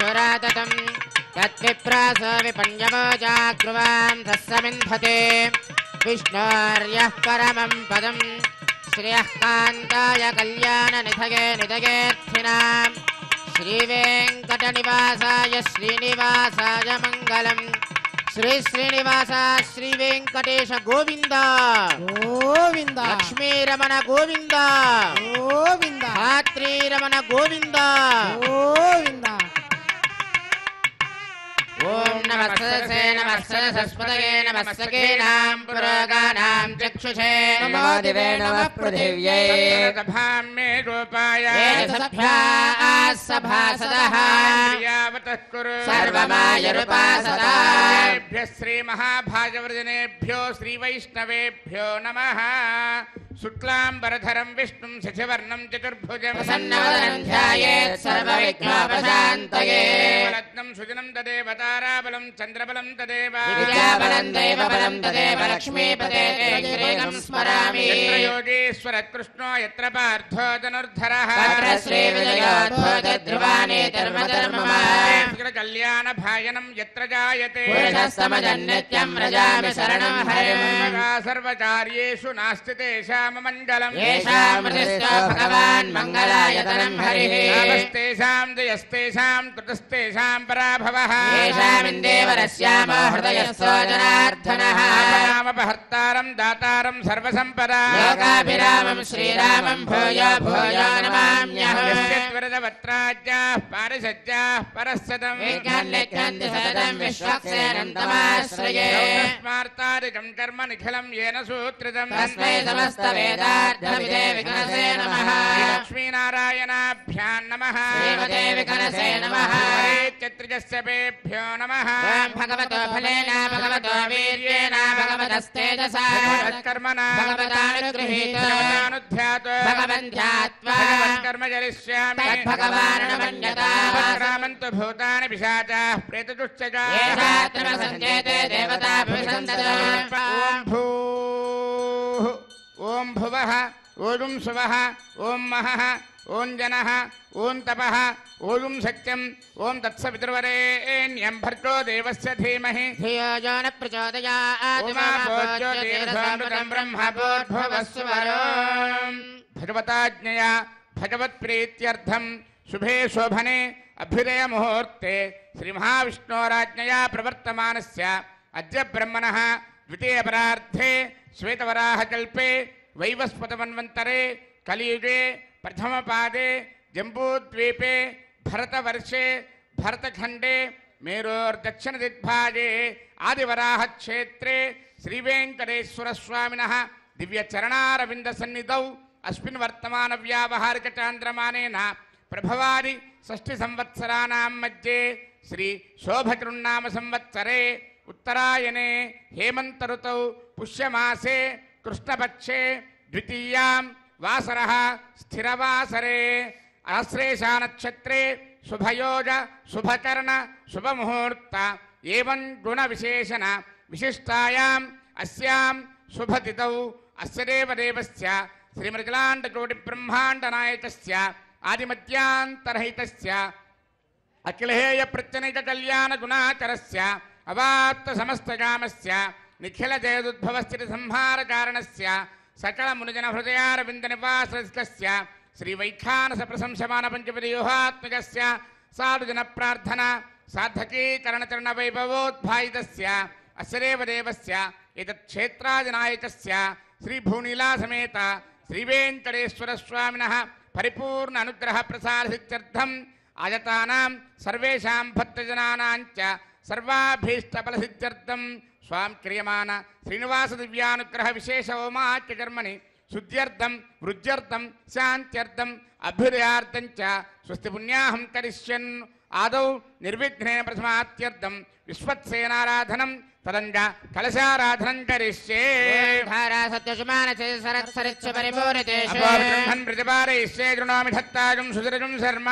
सुराततं तद्विप्रास विपञ्जवोजाग्रुवां तस्समिन्धते विष्णोर्यः परमं पदं श्रियः कान्ताय कल्याणनिधये निधयेऽर्थिनां श्रीवेङ्कटनिवासाय श्रीनिवासाय मङ्गलम् श्री श्रीनिवास श्री वेंकटेश गोविंद गोविंद लक्ष्मी रमण गोविंद गोविंद धात्री रमण गोविंद गोविंद ओम नमस्ते सरस्वतये नमस्सकेनां पुरोगानां चक्षुषे नमो दिवे नमः पृथिव्यै सभां मे गोपाय सभासदः यावतः कुरु सर्वमायुरुपासदाभ्यः श्रीमहाभागवतजनेभ्यो श्रीवैष्णवेभ्यो नमः शुक्लाम्बरधरं विष्णुं शशिवर्णं चतुर्भुजं प्रसन्नवदनं ध्यायेत् सर्वविघ्नोपशान्तये रत्नं सुजनं तदेव ताराबलं चन्द्रबलं तदेव विद्याबलं दैवबलं तदेव लक्ष्मीपते श्रीं स्मरामि यत्र योगेश्वर कृष्णो यत्र पार्थो धनुर्धरः तत्र श्रीविजयोद्भूतध्रुवाणि धर्मधर्ममा कल्याणभायनं यत्र जायते पुरुषस्तमजन्नित्यं व्रजामि शरणं हरिं सर्वकार्येषु नास्ति तेषां मङ्गलम् येषामृतिस्तो भगवान् मङ्गलायतनं हरिः नमस्तेषां जयस्तेषां कृतस्तेषां पराभवः येषामिन्देवरस्यामो हृदयस्थो जनार्दनः नामपहर्तारं दातारं सर्वसम्पदा लोकाभिरामं श्रीरामं भूयो भूयो नमाम्यहम् यस्यद्वरदवत्राज्याः पारिषज्याः परस्सदम् विज्ञान्यज्ञन्ति सततं विश्वक्सेनं तमाश्रये स्मार्तादिकं कर्म निखिलं येन सूत्रितं तस्मै समस्तवेदार्थविदे विकनसे नमः लक्ष्मीनारायणाभ्यां नमः श्रीमते विकनसे नमः चत्रिजस्यपेभ्यो नमः भगवतो फलेन भगवतो वीर्येण भगवतस्तेजसा कर्मणा भगवतानुगृहीतो भगवन् ध्यात्वा कर्म जरिष्यामि तद्भगवाननुमन्यता रामन्तु भूतानि पिशाचाः प्रेतदुश्चजा येषात्रमसञ्चेते देवता भविषन्ततो ॐ भूः ॐ भुवः ॐ सुवः ॐ महः ॐ जनः ॐ तपः ॐ सत्यम् ॐ तत्सवितुर्वरेण्यं भर्गो देवस्य धीमहि धियो यो न प्रचोदयात् ज्योतिरसामृतं ब्रह्मभूर्भुवस्सुवरो भगवताज्ञया भगवत्प्रीत्यर्थं शुभे शोभने अभ्युदय मुहूर्ते श्रीमहाविष्णोराज्ञया प्रवर्तमानस्य अद्य ब्रह्मणः द्वितीयपरार्धे श्वेतवराहकल्पे वैवस्वतमन्वन्तरे कलियुगे प्रथमपादे जम्बूद्वीपे भरतवर्षे भरतखण्डे मेरोर्दक्षिणदिग्भागे आदिवराहक्षेत्रे श्रीवेङ्कटेश्वरस्वामिनः दिव्यचरणारविन्दसन्निधौ अस्मिन् वर्तमानव्यावहारिकचान्द्रमानेन प्रभवादि षष्ठिसंवत्सराणां मध्ये श्री शोभकृन्नाम संवत्सरे उत्तरायणे हेमन्तऋतौ पुष्यमासे कृष्णपक्षे द्वितीयां वासरः स्थिरवासरे आश्लेषानक्षत्रे शुभयोग शुभकर्ण शुभमुहूर्त एवं गुणविशेषण विशिष्टायाम् अस्यां शुभतिथौ अस्य देवदेवस्य श्रीमृगलाण्डकोटिब्रह्माण्डनायकस्य आदिमध्यान्तरहितस्य अखिलहेयप्रत्यनिककल्याणगुणाकरस्य अवाप्तसमस्तकामस्य निखिलजयदुद्भवस्थितिसंहारकारणस्य सकलमुनिजनहृदयारविन्दनिवासस्य श्रीवैखानसप्रशंसमानपञ्चपदव्यूहात्मकस्य साधुजनप्रार्थना साधकीकरणचरणवैभवोद्भायितस्य अस्य देवदेवस्य एतत्क्षेत्रादिनायकस्य श्रीभूनीलासमेत श्रीवेङ्कटेश्वरस्वामिनः परिपूर्ण अनुग्रहप्रसादसिद्ध्यर्थम् आयतानां सर्वेषां भक्तजनानां च सर्वाभीष्टफलसिद्ध्यर्थं स्वां क्रियमाण श्रीनिवासदिव्यानुग्रह विशेष होमाख्यकर्मणि शुद्ध्यर्थं वृद्ध्यर्थं शान्त्यर्थम् अभ्युदयार्थं च स्वस्ति पुण्याहं करिष्यन् आदौ निर्विघ्नेन प्रथमात्यर्थं విశ్వక్సేనారాధనం తదంజ కలశారాధనం కరిష్యే ధారా సత్యశుమానసే సరత్సరిత్సు పరిపూరితేషు అపో బ్రహ్మన్ ప్రతిపాదయిష్యే గృణామి ధత్తాజం సుదరజం శర్మ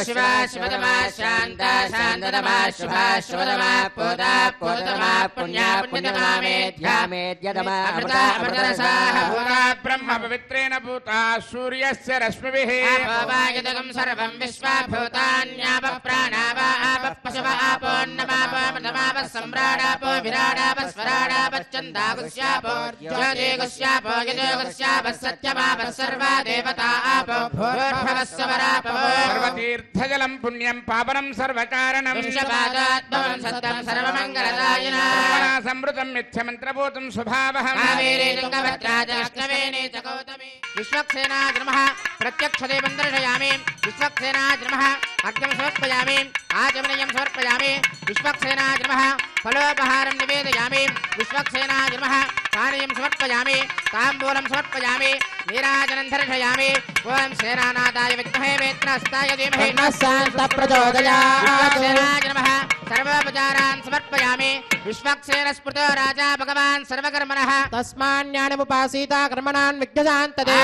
శివా శివతమా శాంత శాంతతమా శుభా శుభతమా పూతా పూతమా పుణ్యా పుణ్యతమా మేధ్యా మేధ్యతమా అమృతా అమృతరసాః పూతా బ్రహ్మ పవిత్రేణ పూతా సూర్యస్య రశ్మిభిః ఆపోవాయతకం సర్వం విశ్వాభూతాన్యాప ప్రాణావా ఆపః పశవ ఆపోన్నమాపమృతమాప సమ్రాడాపో విరాడాప స్వరాడాప ఛందాగుస్యాపో జ్యోతిగుస్యాపో యజోగుస్యాప సత్యమాప సర్వా దేవతా ఆపో భూర్భవస్వరాపో సర్వతీర్థజలం పుణ్యం పావనం సర్వకారణం విశ్వపాదాత్మం సత్యం సర్వమంగళదాయినా బ్రహ్మణా సంవృతం మిథ్యమంత్రభూతం స్వభావః కావేరీ తుంగభద్రాజ అష్టవేణీ చ గౌతమి విశ్వక్సేనాయ నమః ప్రత్యక్షదేవం దర్శయామి విశ్వక్సేనాయ నమః అర్ఘ్యం సమర్పయామి ఆచమనీయం సమర్పయామి విశ్వక్సేనాయ నమః ఫలోపహారం నివేదయామి విశ్వక్సేనాయ నమః పానీయం సమర్పయామి తాంబూలం సమర్పయామి నీరాజనం దర్శయామి ఓం సేనానాథాయ విద్మహే వేత్రహస్తాయ ధీమహి శాంత ప్రచోదయాత్ విశ్వక్సేనాయ నమః సర్వోపచారాన్ సమర్పయామి విశ్వక్సేన స్మృతో రాజా భగవాన్ సర్వకర్మణః తస్మాన్యానముపాసీత కర్మణాన్ విఘ్నశాంతదే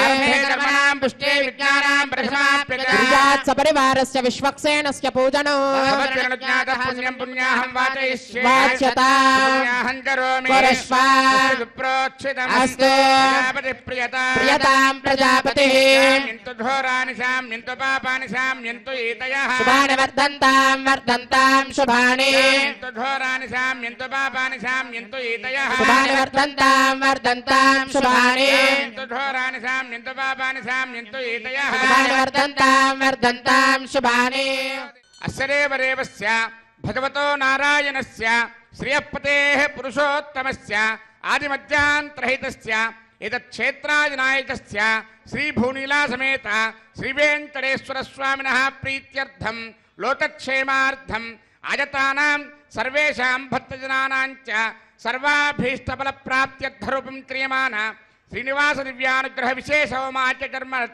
కర్మణాం పుష్టే విజ్ఞానాం ప్రథమాప్యత క్రియాత్ సపరివారస్య విశ్వక్సేనస్య పూజనో భగవద్గణజ్ఞాతః పుణ్యం పుణ్యాహం వాచయిష్యే వాచ్యతా పుణ్యాహం కరోమి కురుష్వ విప్రోక్షితం అస్తు ప్రజాపతి ప్రియతా ప్రియతాం ప్రజాపతిః శామ్యంతు ఘోరాని శామ్యంతు పాపాని శామ్యంతు ఈతయః శుభాని వర్ధంతాం శుభాని శామ్యంతు ఘోరాని శామ్యంతు పాపాని శామ్యంతు ఈతయః శుభాని వర్ధంతాం శుభాని శామ్యంతు ఘోరాని శామ్యంతు పాపాని శామ్యంతు ఈతయః శుభాని వర్ధంతాం శుభాని అస్యదేవ దేవస్య భగవతో నారాయణస్య శ్రియపతేః పురుషోత్తమస్య ఆదిమధ్యాంతరహితస్య ఏతచ్ఛేత్రాదినాయకస్య శ్రీభూనీలాసమేత శ్రీవేంకటేశ్వర స్వామినః ప్రీత్యర్థం లోకక్షేమార్థం ఆజతానాం సర్వేషాం భక్తజనానాం చ సర్వాభీష్టఫలప్రాప్త్యర్థరూపం క్రియమాణ శ్రీనివాస దివ్యానుగ్రహ విశేషోమాచ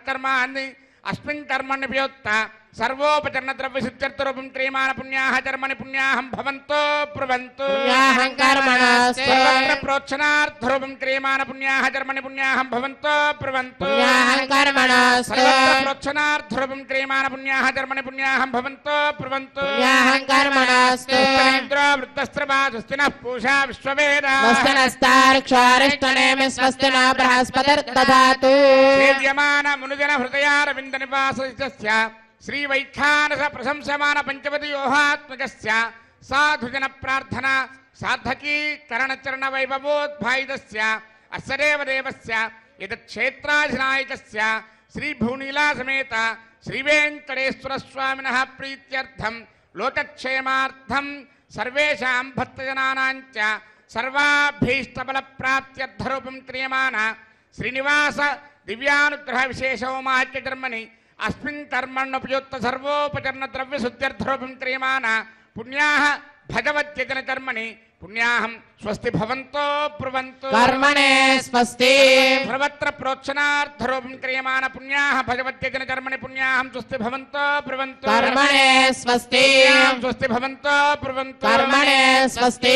కర్మాన్ని అస్మిన్ కర్మణ్యప్యోక్త సర్వోపచరణ ద్రవ్య సిద్ధ్యర్థరూపం క్రియమాణ పుణ్యాః కర్మణి పుణ్యాహం భవంతో బ్రువంతు పుణ్యాహం కర్మణాస్తు సర్వత్ర ప్రోక్షణార్థరూపం క్రియమాణ పుణ్యాః కర్మణి పుణ్యాహం భవంతో బ్రువంతు పుణ్యాహం కర్మణాస్తు సర్వత్ర ప్రోక్షణార్థరూపం క్రియమాణ పుణ్యాః కర్మణి పుణ్యాహం భవంతో బ్రువంతు పుణ్యాహం కర్మణాస్తు ఇంద్రో వృత్తస్త్రవా స్వస్తినః పూషా విశ్వవేదాః స్వస్తినస్తార్క్షారిష్టనేమి స్వస్తిన బృహస్పతిర్దధాతు సేవ్యమాన మునిజన హృదయారవింద నివాసస్య శ్రీ వైఖానస ప్రశంసమాన పంచవతియోహాత్మకస్య సాధుజన ప్రార్థన సాధకీకరణ చరణ వైభవోద్భాయితస్య అస్యదేవ దేవస్య యతక్షేత్రాధినాయకస్య శ్రీ భూనీలాసమేత శ్రీ వెంకటేశ్వర స్వామినః ప్రీత్యర్థం లోకక్షేమార్థం సర్వేషాం భక్తజనానాం చ సర్వాభీష్టఫలప్రాప్త్యర్థరూపం క్రియమాణ శ్రీనివాస దివ్యానుగ్రహ విశేషోమాచ్య కర్మణి అస్మిన్ కర్మణ్యుపయుక్త సర్వోపచరణ ద్రవ్య శుద్ధ్యర్థరూపం క్రియమాణ పుణ్యాః భగవద్యజన కర్మణి పుణ్యాహం స్వస్తి భవంతో బ్రువంతు కర్మణే స్వస్తి సర్వత్ర ప్రోక్షణార్థరూపం క్రియమాణ పుణ్యాః భగవద్యజన కర్మణి పుణ్యాహం స్వస్తి భవంతో బ్రువంతు కర్మణే స్వస్తి స్వస్తి భవంతో బ్రువంతు కర్మణే స్వస్తి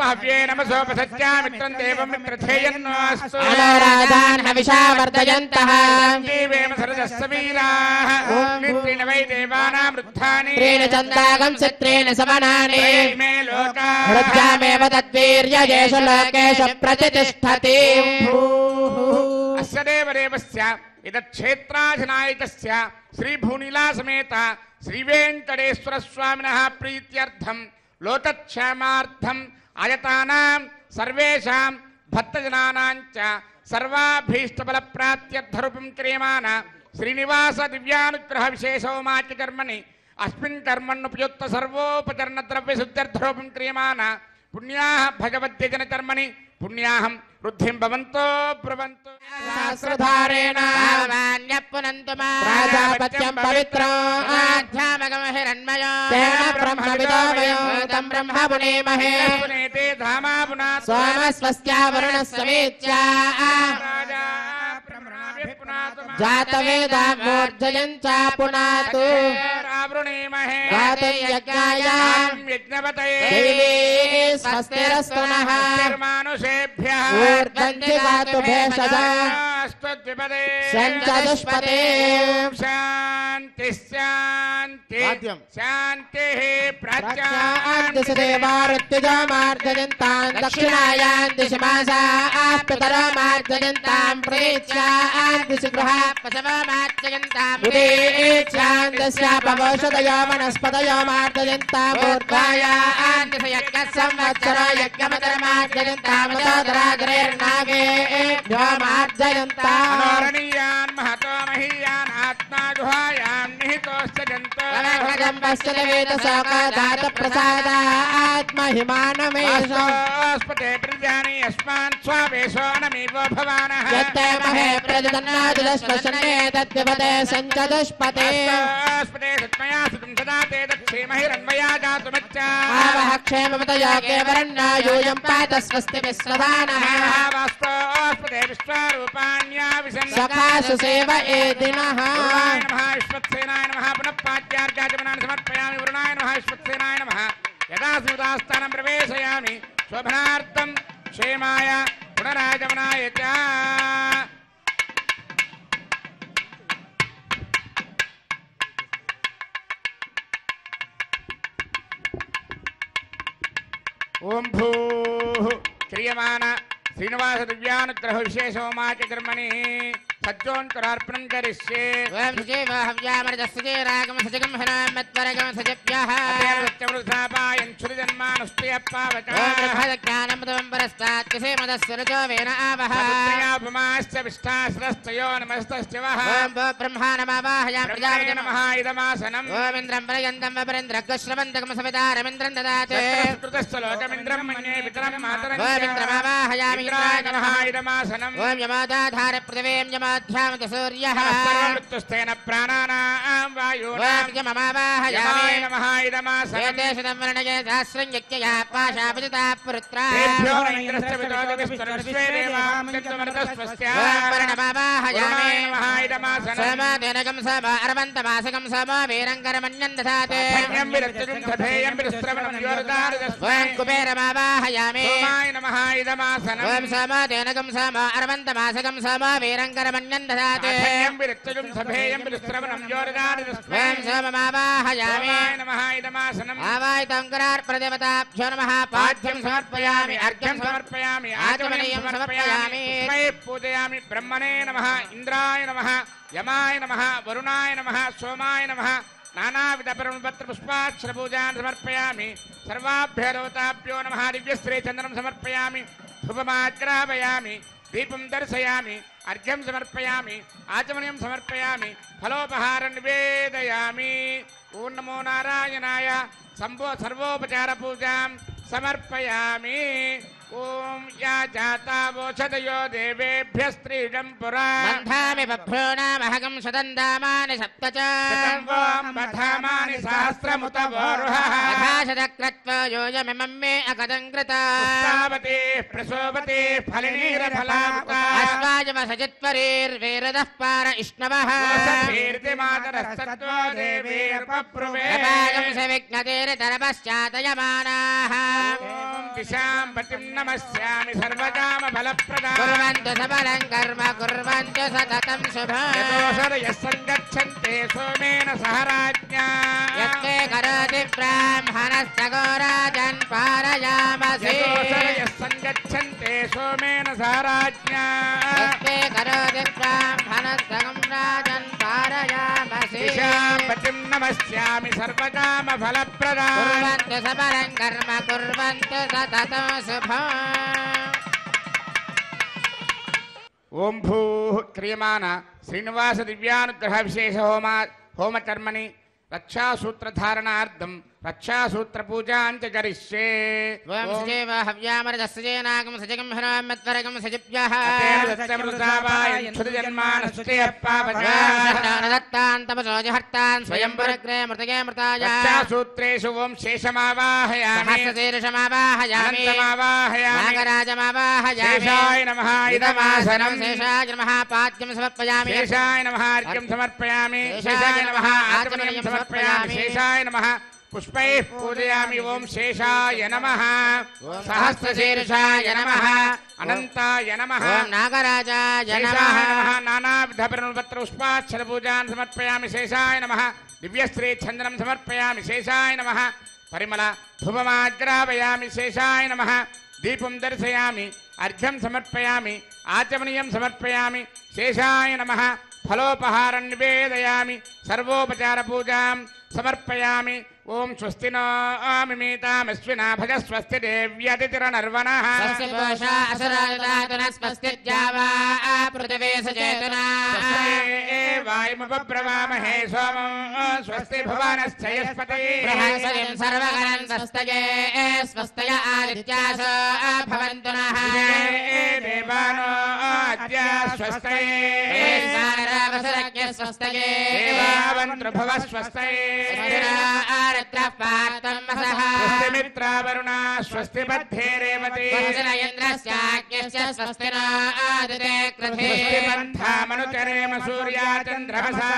హవ్యే నమసోపసత్యామిత్రం దేవం మిత్రథేయన్నోస్తు అనోరాధాన్ హవిషా వర్ధయంతః దేవేమ సరదస్స వీరాః నిత్రేణ వై దేవానాం వృద్ధాని త్రీణ చందాగం చిత్రేణ సమనాని మే లోకా వృద్ధామేవ తద్వీర్యయేషు లోకేషు ప్రతిష్టతి అస్య దేవదేవస్య ఇదక్షేత్రాధినాయకస్య శ్రీభూనీలాసమేత శ్రీవేంకటేశ్వర స్వామినః ప్రీత్యర్థం లోకక్షేమార్థం ఆయతానాం సర్వేషాం భక్తజనానాం చ సర్వాభీష్టఫలప్రాప్త్యర్థరూపం క్రియమాణ శ్రీనివాస దివ్యానుగ్రహ విశేషోమాచ్య కర్మణి అస్మిన్ కర్మణ్యుపయుక్త సర్వోపచరణ ద్రవ్య శుద్ధ్యర్థరూపం క్రియమాణ పుణ్యాః భగవద్యజన కర్మణి పుణ్యాహం వృద్ధిం భవంతో బ్రువంతు సహస్రధారేణ ప్రాజాపత్యం పవిత్రం తేన బ్రహ్మవిదోమయో తం బ్రహ్మ పునేమహే పునేతే ధామా పునాత్ సోమస్వస్యా వరుణస్సమేత్యా రాజా బ్రహ్మణాభిః పునాతు జాతవేదా మూర్ధయం చ పునాతు वृणीमहे गातुं यज्ञाय यज्ञपतये देवी स्वस्तिरस्तु नः मानुषेभ्यः ऊर्ध्वन्ति गातु भेषजा स्तुतिपदे सञ्चतुष्पदे शान्ति शान्ति शान्तिः प्रज्ञान्ति देवारुत्तिजमार्जयन्तां दक्षिणायां दिशमासाः पितरमार्जयन्तां प्रेत्यां दिशगृहा पशवमार्जयन्तां विवेक्ष्यां दस्यापवोषधयो वनस्पतयो मार्जयन्तां ऊर्ध्वायां संवत्सरो यज्ञमतरमार्जयन्तां तोदरादरेर्नागेभ्यो मार्जयन्ताम् अनोरणीयान् महतो महीयान् आत्मा गुहायां निहितोऽस्य जन्तोस्पते प्रजानि अस्मान् स्वावेशो नमीवो भवानः यत्ते महे प्रजदन्नादिलश्वसन्ने तद्विपदे सञ्चदुष्पते स्पते सत्मया सुतं सदा ते दक्षेमहिरन्वया जातुमच्चा आवः क्षेमपतयो केवरन्ना यूयं पात स्वस्ति विश्वदानः वास्तोस्पते विश्वारूपाण्या विशन् सखासु सेव एदिनः नमः विश्वत्सेनाय नमः पुनः पाद्यार्घ्याचमनानि समर्पयामि वरुणाय नमः विश्वत्सेनाय नमः यदा स्मृतास्थानं प्रवेशयामि शोभनार्थं क्षेमाय पुनरागमनाय च ओम भूः क्रियमाण श्रीनिवास दिव्यानुग्रह विशेष होमाच कर्मणि सज्जोन्तरार्पणं करिष्ये वयं सुजेव हव्यामृतस्य रागम सजगम हनामत्वरगम सजप्यः सत्यमृतापायं क्षुरिजन्मानुष्ठियप्पावचः ब्रह्मज्ञानमृतं परस्तात् कसे मदस्य रजो वेन आवः पुत्र्यापमाश्च विष्टाश्रस्तयो नमस्तश्च वः ओम ब्रह्मा नमावाहयामि प्रजापते नमः इदमासनम् ओम इंद्रं प्रयन्तं वपरेन्द्रग्श्रवन्तकं सवितारमिन्द्रं ददाते कृतश्च लोकमिन्द्रं मन्ये पितरं मातरं ओम इंद्रमावाहयामि इंद्राय नमः इदमासनम् ओम यमादाधार पृथिवीं यमाध्यामत सूर्यः सर्वमृत्युस्तेन प्राणानां वायुनां ओम यममावाहयामि नमः इदमासनम् एतेषु वर्णये सहस्रं यज्ञया पाशापतिता पुत्रा तेभ्यो न इन्द्रस्य वितोदिविस्तरविश्वे देवामृतस्वस्य ओम वर्णमावाहयामि नमः इदमासनम् समादेनकं समा अरवन्तमासकं समा वीरङ्करमण्यं दधाते धन्यं विरक्तजुं तथेयं विरस्त्रवणं योरदारदस्मै ओम कुबेरमावाहयामि सोमाय नमः इदमासनम् ओम समादेनकं समा अरवन्तमासकं समा वीरङ्करमण्यं दधाते धन्यं विरक्तजुं तथेयं विरस्त्रवणं योरदारदस्मै ओम सोममावाहयामि सोमाय नमः इदमासनम् आवाहितं करार्प्रदेवताभ्यो नमः पाद्यं समर्पयामि अर्घ्यं समर्पयामि आचमनीयं समर्पयामि तस्मै पूजयामि ब्रह्मणे नमः इंद्राय नमः यमाय नमः वरुणाय नमः सोमाय नमः नानाविध परमपत्र पुष्पाक्षरपूजान् समर्पयामि सर्वाभ्यो देवताभ्यो नमः दिव्यश्री चन्द्रं समर्पयामि धूपमाग्रापयामि दीपं दर्शयामि अर्घ्यं समर्पयामि आचमनीयं समर्पयामि फलोपहारं निवेदयामि ओं नमो नारायणाय सर्वोपचार पूजां समर्पयामि ओम या जाता वोषधयो देवेभ्य स्त्रीजं पुरा बन्धामि बभ्रो नामहकं सदन्दामानि सप्त च बधामानि सहस्रमुत वोरुहः अथाशतक्रत्वा योजमिमं मे अकदं कृता पुष्पावती प्रसोवती फलिनीरफलावता अस्वाजमसजित्वरीर्वेरदः पार इष्णवः कीर्तिमातरस्तत्त्वो देवीर्पप्रुवे अपागं सविघ्नतेरतरपश्चातयमानाः दिशां पतिं नमस्यामि सर्वकामफलप्रदां कुर्वन्तु सबलं कर्म कुर्वन्तु सततं शुभम् यतोषरयः सङ्गच्छन्ते सोमेन सह राज्ञा यत्ते करोति ब्राह्मणस्तगोराजन् पारयामसि यतोषरयः सङ्गच्छन्ते सोमेन सह राज्ञा यत्ते करोति ब्राह्मणस्तगं राजन् पारयामसि दिशां पतिं नमस्यामि सर्वकामफलप्रदां कुर्वन्तु सबलं कर्म कुर्वन्तु सततं शुभम् ओम भूः क्रियमाण श्रीनिवास दिव्यानुग्रह विशेष होमकर्मणि रक्षासूत्रधारणार्थं रक्षासूत्रपूजाञ्च करिष्ये ఓం సజేవ హవ్యామరదస్సజేనాగం సజగం హరామత్వరగం సజప్యః దత్తాన్ తపసోజహర్తాన్ స్వయంవరగ్రే మృతగే మృతాయ రక్షాసూత్రేషు ఓం శేషమావాహయామి సహస్రశీర్షమావాహయామి నాగరాజమావాహయామి నాగరాజమావాహయామి శేషాయ నమః ఇదమాసనం శేషాయ నమః పాద్యం సమర్పయామి శేషాయ నమః అర్ఘ్యం సమర్పయామి శేషాయ నమః ఆచమనీయం సమర్పయామి శేషాయ నమః పుష్పైః పూజయామి ఓం శేషాయ నమః సహస్రశీర్షాయ నమః అనంతాయ నమః ఓం నాగరాజాయ శేషాయ నమః నమః నానావిధ పరిమళపత్ర పుష్పాక్షర పూజాన్ సమర్పయామి శేషాయ నమః దివ్యశ్రీ చందనం సమర్పయామి శేషాయ నమః పరిమళ ధూపమాగ్రాపయామి శేషాయ నమః దీపం దర్శయామి అర్ఘ్యం సమర్పయామి ఆచమనీయం సమర్పయామి శేషాయ నమః ఫలోపహారం నివేదయామి సర్వోపచార పూజాం సమర్పయామి ఓం స్వస్తి నో మిమీతామశ్వినా భగ స్వస్తి దేవ్యతిరనర్వణః స్వస్తి పూషా అసురాజాతన స్వస్తి ద్యావా పృథివీ సచేతనా వాయుముపబ్రవామహే సోమం స్వస్తి భువనశ్చయస్పతి బృహస్పతిం సర్వగణం స్వస్తయే స్వస్తయ ఆదిత్యాసో భవంతు నః దేవానో అద్య స్వస్తయే స్వస్తిరావసరజ్ఞ స్వస్తయే దేవావంతృభువ స్వస్తయే ఆరుద్రః పార్థం వసః స్వస్తి మిత్రావరుణ స్వస్తి బద్ధే రేవతి స్వస్తిన ఇంద్రస్యాజ్ఞస్య స్వస్తినా ఆదితే కృధే స్వస్తి పంథామనుచరేమ సూర్యా చంద్రమసా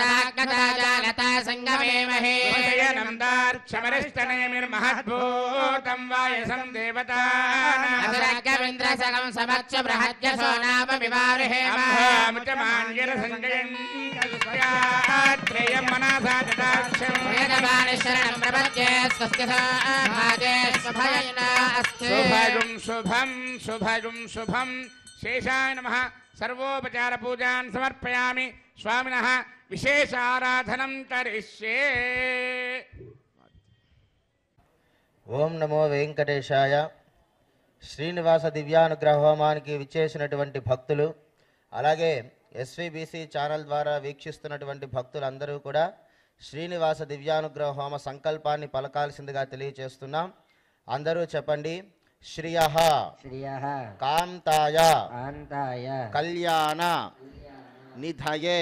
జాగతా సంగమేమహే వివాహయనం దార్క్షమరిష్టనేమిర్మహద్భూతం వాయసం దేవతానాం అసురగ్రవింద్రసగం సమక్ష బృహద్యసో నామ వివారుహేమ అంభాముచమాన్యర సంజయం త్రేయం మనసా జటాక్షం వేదవాణి శరణం ప్రపద్యే స్వస్తి సామాజే స్వభయనా అస్తు శుభగం శుభం శుభగం శుభం శేషాయ నమః సర్వోపచార పూజాన్ సమర్పయామి స్వామినః విశేష ఆరాధనం కరిష్యే ఓం నమో వెంకటేశాయ. శ్రీనివాస దివ్యానుగ్రహ హోమానికి విచ్చేసినటువంటి భక్తులు, అలాగే ఎస్వీబీసీ ఛానల్ ద్వారా వీక్షిస్తున్నటువంటి భక్తులందరూ కూడా శ్రీనివాస దివ్యానుగ్రహ హోమ సంకల్పాన్ని పలకాల్సిందిగా తెలియచేస్తున్నాం. అందరూ చెప్పండి. శ్రియః శ్రియః కాంతాయ కాంతాయ కళ్యాణ నిధయే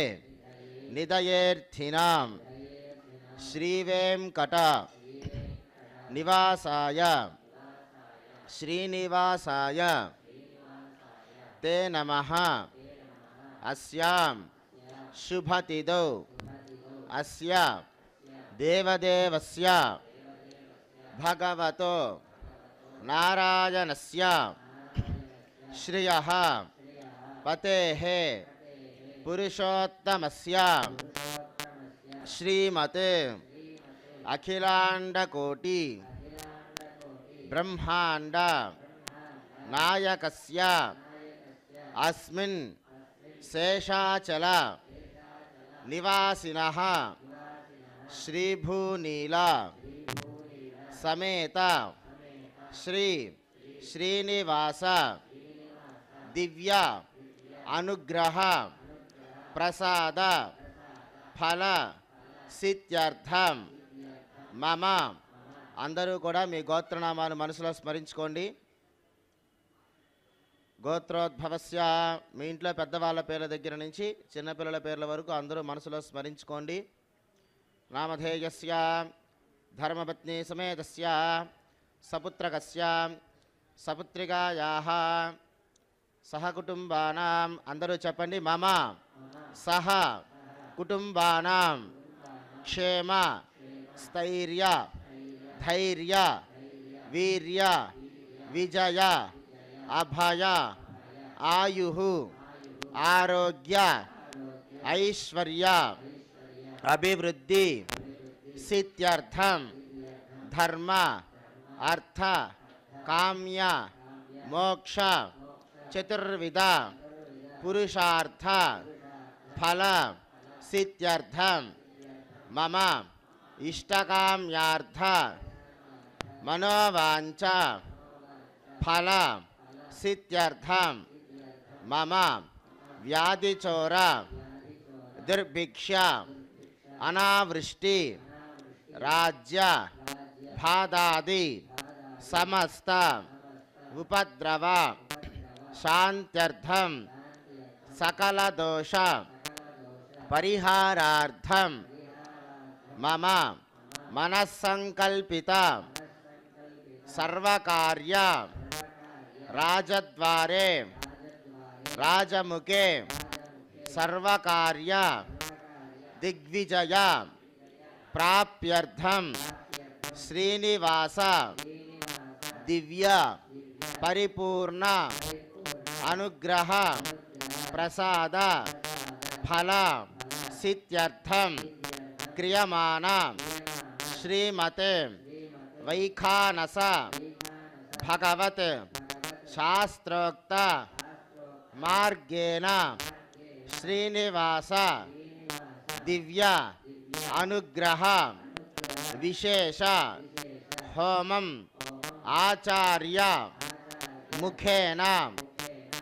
నిదయేర్థినాం శ్రీవేంకట నివాసాయ శ్రీనివాసాయ తే నమః అస్యాం శుభతిథౌ అస్య దేవదేవస్య భగవతో నారాయణస్య శ్రియః పతేః పురుషోత్తమస్య శ్రీమతే అఖిలాండకోటి బ్రహ్మాండ నాయకస్య అస్మిన్ శేషాచల నివాసినః శ్రీభూనీల సమేత శ్రీ శ్రీనివాస దివ్య అనుగ్రహ ప్రసాద ఫల సిద్ధ్యర్థం మమ. అందరూ కూడా మీ గోత్రనామాలు మనసులో స్మరించుకోండి. గోత్రోద్భవస్య, మీ ఇంట్లో పెద్దవాళ్ళ పేర్ల దగ్గర నుంచి చిన్నపిల్లల పేర్ల వరకు అందరూ మనసులో స్మరించుకోండి. నామధేయస్య ధర్మపత్ని సమేతస్య సపుత్రకస్య సపుత్రికాయాః సహకుటుంబానాం. అందరూ చెప్పండి. మమ సహ కుటుంబానాం క్షేమ స్థైర్య ధైర్య వీర్య విజయ అభయ ఆయుః ఆరోగ్య ఐశ్వర్య అభివృద్ధి సిద్ధ్యర్థం ధర్మ అర్థ కామ్య మోక్ష చతుర్విధ పురుషార్థ ఫల సిద్ధ్యర్థం మమ ఇష్టకామ్యార్థ మనోవాంఛ ఫల సిద్ధ్యర్థం మమ వ్యాధిచోర దుర్భిక్ష అనావృష్టి राज्य बाधादि समस्त उपद्रव शान्त्यर्थं सकल दोष परिहारार्थं मम मनस्संकल्पित सर्वकार्य राजद्वारे राजमुखे सर्वकार्य दिग्विजय प्राप्त्यर्थं श्रीनिवास दिव्य परिपूर्ण अनुग्रह प्रसाद फल सिद्ध्यर्थं क्रियमाण श्रीमते वैखानस भगवत शास्त्रोक्त मार्गेण श्रीनिवास दिव्य अनुग्रह विशेष होमं आचार्य मुखेन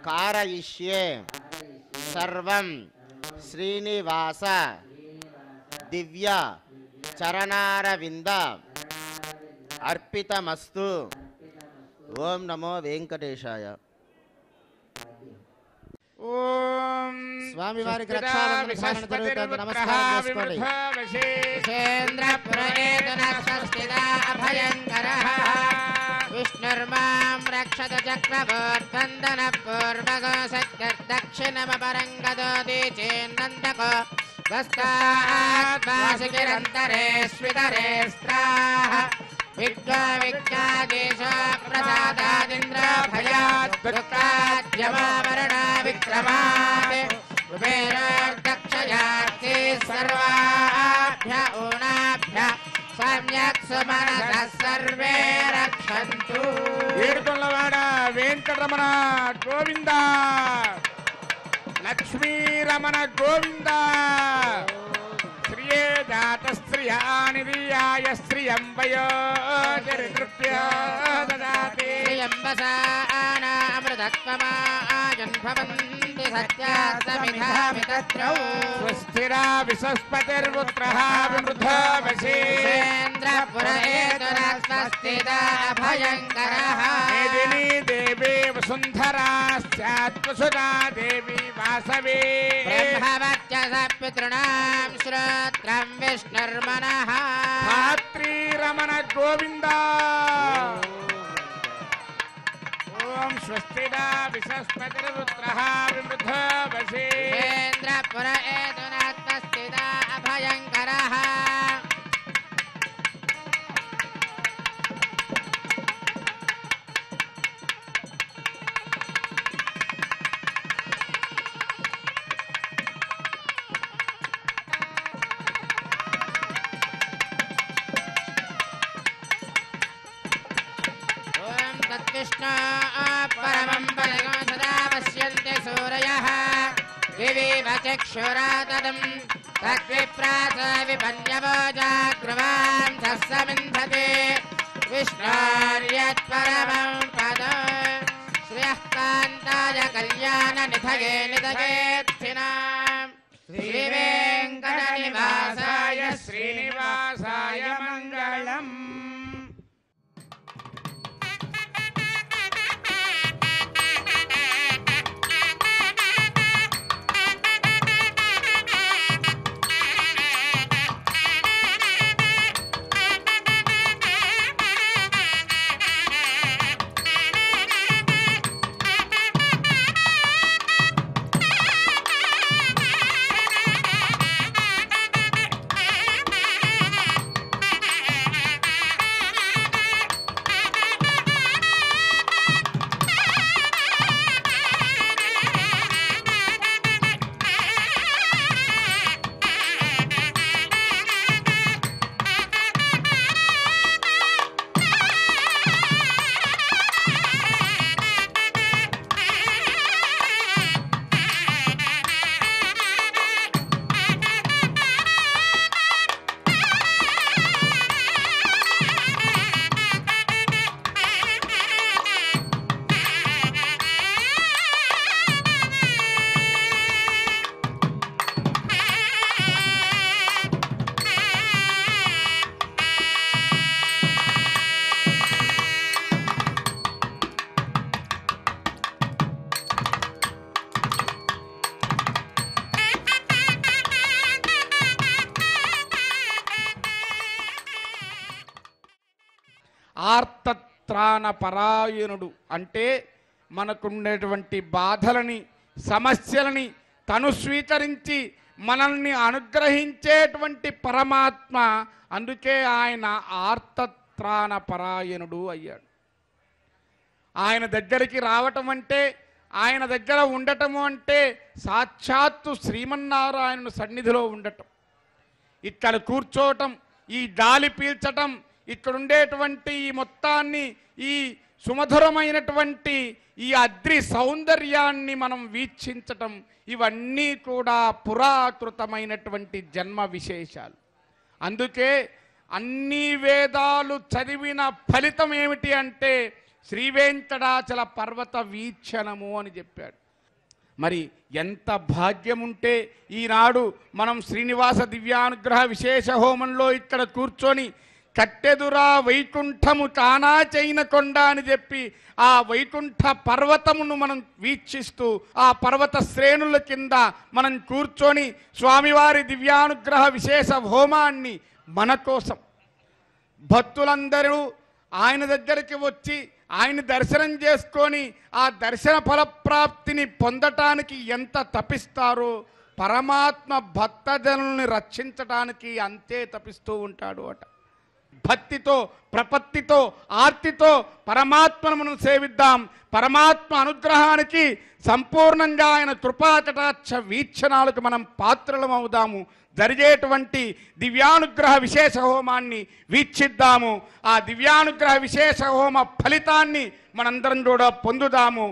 कारयिष्ये सर्वं श्रीनिवास दिव्य चरणारविंद अर्पितमस्तु। ओम नमो वेंकटेशाय। ఓం స్వామి వారికి రక్షాబంధన సాధన జరుగుతుంది. నమస్కారం చేసుకోండి. విష్ణుర్మాం రక్షత చక్రవర్తందన పూర్వగో సత్యర్దక్షిణమపరంగదోది చేన్నందకో వస్తాత్మాసికిరంతరే స్వితరే స్త్రాః విద్వా విజ్ఞాదేశ ప్రసాదాదింద్ర భయాత్ దుఃఖాద్యమావరణ విక్రమాత్ కుబేరోర్దక్షయార్తి సర్వాభ్య ఊనాభ్య సమ్యక్ సుమనస సర్వే రక్షంతు. ఏడుకొండలవాడ వెంకటరమణ గోవింద, లక్ష్మీరమణ గోవింద. శ్రియే జాత శ్రియానిర్యాయ శ్రియం వయోజరికృత్య దదాతి. శ్రియంబసానామృతత్వమాజన్భవంతి సత్యాస్తమిధామి తత్రౌ. స్వస్తిరా విసస్పతిర్పుత్రః విమృధో వశే. స్వస్తిదాభయంకరః. మేదినీ దేవీ వసుంధరా స్యాత్వసుధా దేవీ వాసవే. బ్రహ్మవత్యస పితॄణాం శ్రోత్రం విష్ణుర్మనః. ధాత్రీరమణ గోవింద. ఓం స్వస్తిదా విసస్పతిర్పుత్రః విమృధో వశే. అభయంకరః. तद्विष्णो परमं पदं सदा पश्यन्ति सूरयः दिवीव चक्षुरातदं तद्विप्रास विपन्यवो जाग्रवां सस्समिन्धते विष्णोर्यत्परमं पदं श्रियः कान्ताय कल्याणनिधये निधयेत्थिनां श्रीवेङ्कटनिवासाय శ్రీనివాసాయ మంగళం. ఆర్తత్రాణ పరాయణుడు అంటే మనకుండేటువంటి బాధలని సమస్యలని తను స్వీకరించి మనల్ని అనుగ్రహించేటువంటి పరమాత్మ. అందుకే ఆయన ఆర్తత్రాణ పరాయణుడు అయ్యాడు. ఆయన దగ్గరికి రావటం అంటే, ఆయన దగ్గర ఉండటము అంటే సాక్షాత్తు శ్రీమన్నారాయణుని సన్నిధిలో ఉండటం, ఇక్కడ కూర్చోవటం, ఈ గాలి పీల్చటం, ఇక్కడ ఉండేటువంటి ఈ మొత్తాన్ని, ఈ సుమధురమైనటువంటి ఈ అద్రి సౌందర్యాన్ని మనం వీక్షించటం, ఇవన్నీ కూడా పురాకృతమైనటువంటి జన్మ విశేషాలు. అందుకే అన్ని వేదాలు చదివిన ఫలితం ఏమిటి అంటే శ్రీ వెంకటాచల పర్వత వీక్షణము అని చెప్పాడు. మరి ఎంత భాగ్యం ఉంటే ఈనాడు మనం శ్రీనివాస దివ్యానుగ్రహ విశేష హోమంలో ఇక్కడ కూర్చొని కట్టెదురా వైకుంఠము తానా చైన కొండ అని చెప్పి ఆ వైకుంఠ పర్వతమును మనం వీక్షిస్తూ ఆ పర్వత శ్రేణుల కింద మనం కూర్చొని స్వామివారి దివ్యానుగ్రహ విశేష హోమాన్ని మన కోసం భక్తులందరూ ఆయన దగ్గరికి వచ్చి ఆయన దర్శనం చేసుకొని ఆ దర్శన ఫలప్రాప్తిని పొందటానికి ఎంత తపిస్తారో పరమాత్మ భక్తజనుల్ని రక్షించటానికి అంతే తపిస్తూ ఉంటాడు అట. భక్తితో, ప్రపత్తితో, ఆర్తితో పరమాత్మను మనం సేవిద్దాం. పరమాత్మ అనుగ్రహానికి సంపూర్ణంగా ఆయన కృపాకటాక్ష వీక్షణాలకు మనం పాత్రలం అవుదాము. జరిగేటువంటి దివ్యానుగ్రహ విశేష హోమాన్ని వీక్షిద్దాము. ఆ దివ్యానుగ్రహ విశేష హోమ ఫలితాన్ని మనందరం కూడా పొందుదాము.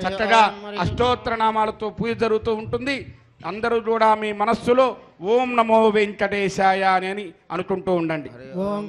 చక్కగా అష్టోత్తర నామాలతో పూజ జరుగుతూ ఉంటుంది. అందరూ కూడా మీ మనస్సులో ఓం నమో వెంకటేశాయ అని అనుకుంటూ ఉండండి. ఓం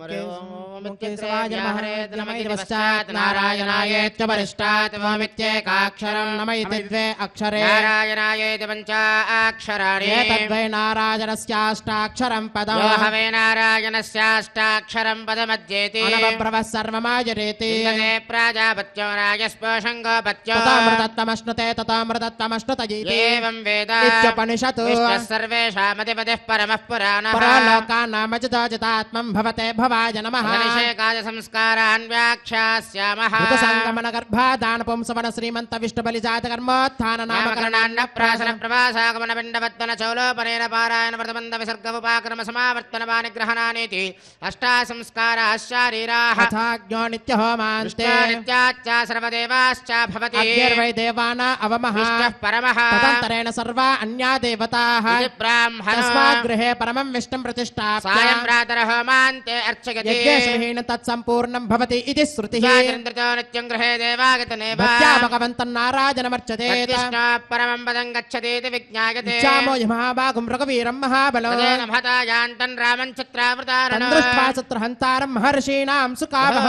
నారాయణాయేత్య పరిష్టాత్ ఓమిత్యేకాక్షరం నమైతి ద్వే అక్షరే నారాయణాయేతి పంచాక్షరాణి ఏతద్వై నారాయణస్యాష్టాక్షరం పదం యో హవే నారాయణస్యాష్టాక్షరం పదమధ్యేతి అనవబ్రవః సర్వమాజరేతి ఇంద్రే ప్రాజాపత్యం రాజస్పోషం గోపత్యం తతామృతత్వమశ్నుతే తతామృతత్వమశ్నుతయీతి ఏవం వేద ఇత్యుపనిషత్ విష్ణుః సర్వేషామధిపతిః పరమః పురాణః పరాలోకానామజితాజితాత్మం భవతే భవాయ నమః అభిషేకాయ సంస్కారాన్ వ్యాఖ్యాస్యామః సంగమన గర్భాదాన పుంసవన శ్రీమంత విష్ణు బలిజాత కర్మోత్థాన నామకరణాన్న ప్రాసన ప్రవాసాగమన పిండవత్వన చౌలోపనేన పారాయణ వ్రతబంధ విసర్గ ఉపాక్రమ సమావర్తన పానిగ్రహణానేతి అష్టా సంస్కారాః శారీరాః అథాజ్ఞో నిత్య హోమాంతే నిత్యాచ్చ సర్వదేవాశ్చ భవతి అగ్నిర్వై దేవానా అవమః విష్ణుః పరమః తదంతరేణ సర్వా అన్యా దేవతాః ఇది బ్రాహ్మణో తస్మాత్ గృహే పరమం విష్ణుం ప్రతిష్ఠాప్య సాయం ప్రాతర హోమాంతే అర్చయతి యజ్ఞేషు తత్సంపూర్ణం భవతి ఇది శృతిః స్వాతంత్రతో నిత్యం గృహే దేవాగతనేవ భక్త్యా భగవంతం నారాయణమర్చతే విష్ణు పరమం పదం గచ్చతీతి విజ్ఞాయతే ఇచ్చామో మహాభాగం రఘువీరం మహాబలో తదేన మహతాయాంతం రామం చిత్రావృతారణో దృష్ట్వా చిత్రహంతారం మహర్షీణాం సుకావః